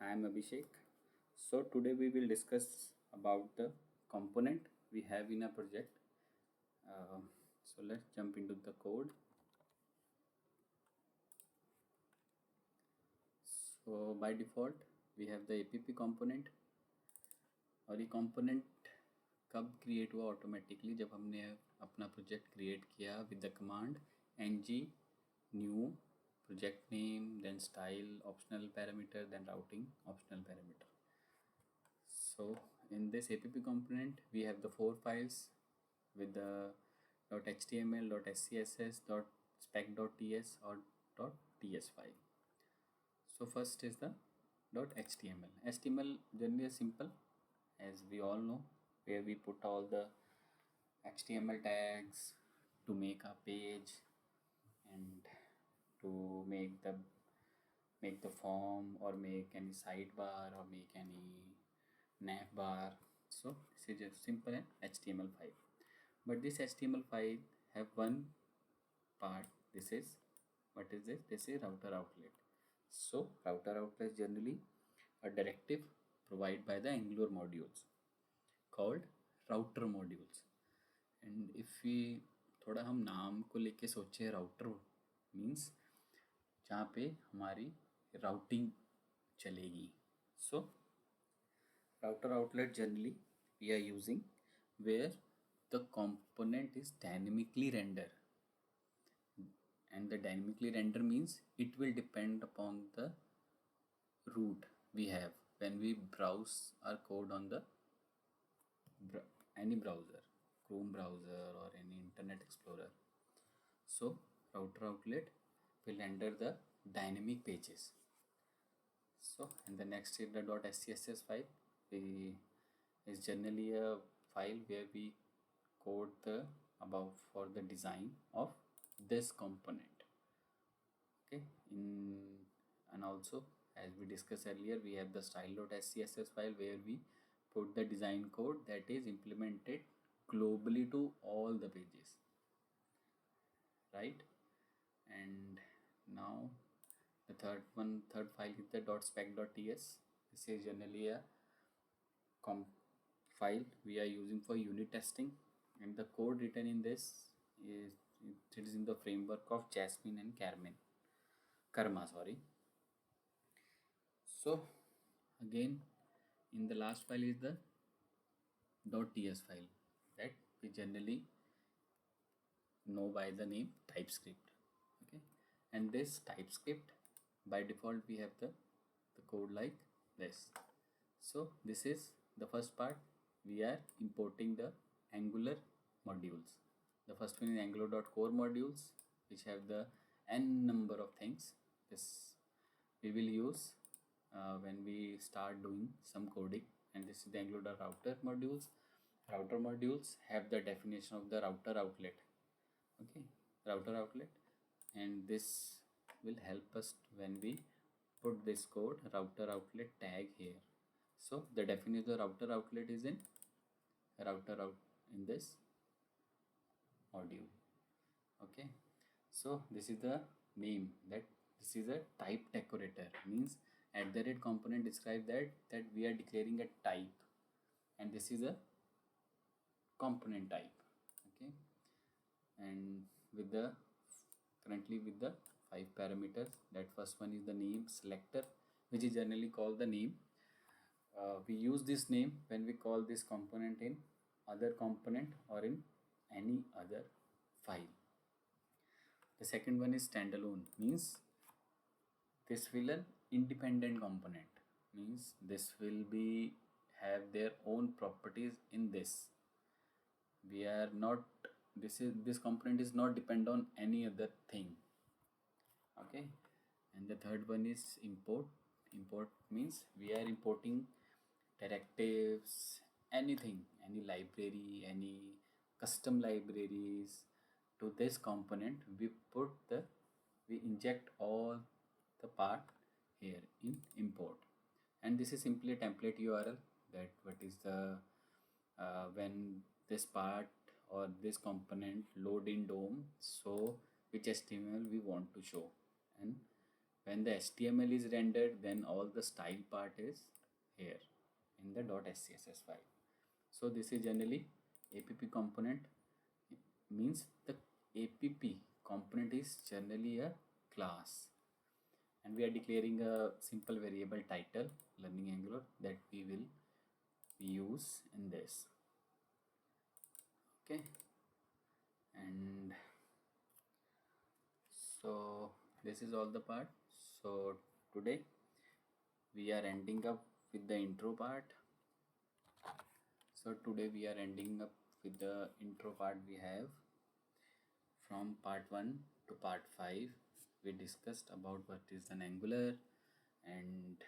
I am Abhishek. So today we will discuss about the component we have in a project. Uh, so let's jump into the code. So by default we have the app component और ये component कब create हुआ automatically जब हमने अपना project create किया with the command ng new project name then style optional parameter then routing optional parameter. So in this app component, we have the four files with the .html, .scss, .spec.ts or .ts file. So first is the .html. HTML generally is simple, as we all know, where we put all the HTML tags to make a page and to make the form or make any sidebar or make any navbar. So this is just simple an HTML file. But this HTML file have one part. This is what is this? This is router outlet. So router outlet is generally a directive provided by the Angular modules called router modules. And if we थोड़ा हम नाम को लेके सोचे router means जहाँ पे हमारी routing चलेगी. So router outlet generally we are using where the component is dynamically rendered, and the dynamically render means it will depend upon the route we have when we browse our code on the any browser, Chrome browser or any Internet Explorer. So router outlet will render the dynamic pages. So and the next is the .scss file. We is generally a file where we code the above for the design of this component. Okay, in and also as we discussed earlier, we have the style.scss file where we put the design code that is implemented globally to all the pages, right? And now the third file is the .spec.ts. This is generally a file we are using for unit testing, and the code written in this is it is in the framework of Jasmine and Karma, sorry. So again in the last file is the .ts file that we generally know by the name TypeScript. Okay, and this TypeScript by default we have the code like this. So this is the first part. We are importing the Angular modules. The first one is Angular.core modules, which have the n number of things. This we will use when we start doing some coding. And this is the Angular.router modules. Router modules have the definition of the router outlet. Okay, router outlet, and this will help us when we put this code router outlet tag here. So the definition of the router outlet is in router out in this module. Okay, so this is the name that this is a type decorator, means at the rate component describe that we are declaring a type, and this is a component type. Okay, and with the currently with the 5 parameters. That first one is the name selector, which is generally called the name. We use this name when we call this component in other component or in any other file. The second one is standalone, means this will an independent component, means this will be have their own properties in this. We are not this component is not depend on any other thing. Okay, and the third one is import means we are importing directives, anything, any library, any custom libraries to this component. We inject all the part here in import, and this is simply a template URL that what is the when this part or this component load in DOM, so which HTML we want to show, and When the HTML is rendered, then all the style part is here in the .scss file. So this is generally app component. It means the app component is generally a class, and we are declaring a simple variable title learning Angular that we will use in this. Okay, and so this is all the part. So today we are ending up with the intro part. So today we are ending up with the intro part. We have from part 1 to part 5 we discussed about what is an Angular and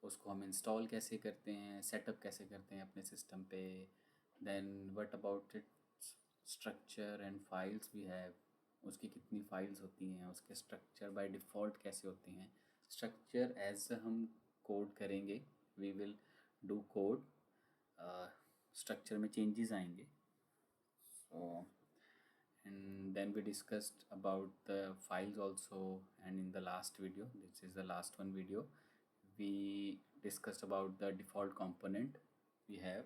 उसको हम install कैसे करते हैं, setup कैसे करते हैं अपने system पे, then what about its structure and files we have, उसकी कितनी फाइल्स होती हैं, उसके स्ट्रक्चर बाय डिफ़ॉल्ट कैसे होते हैं, स्ट्रक्चर एज हम कोड करेंगे, we will do code, structure में चेंजेस आएंगे. So and then we discussed about the files also, and in the last video, this is the last one video, we discussed about the default component we have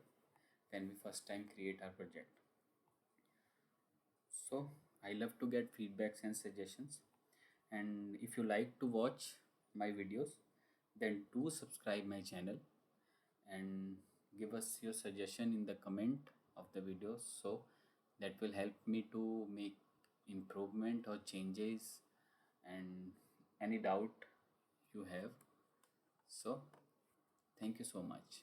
when we first time create our project. So I love to get feedbacks and suggestions, and if you like to watch my videos, then do subscribe my channel and give us your suggestion in the comment of the videos, so that will help me to make improvement or changes and any doubt you have. So thank you so much.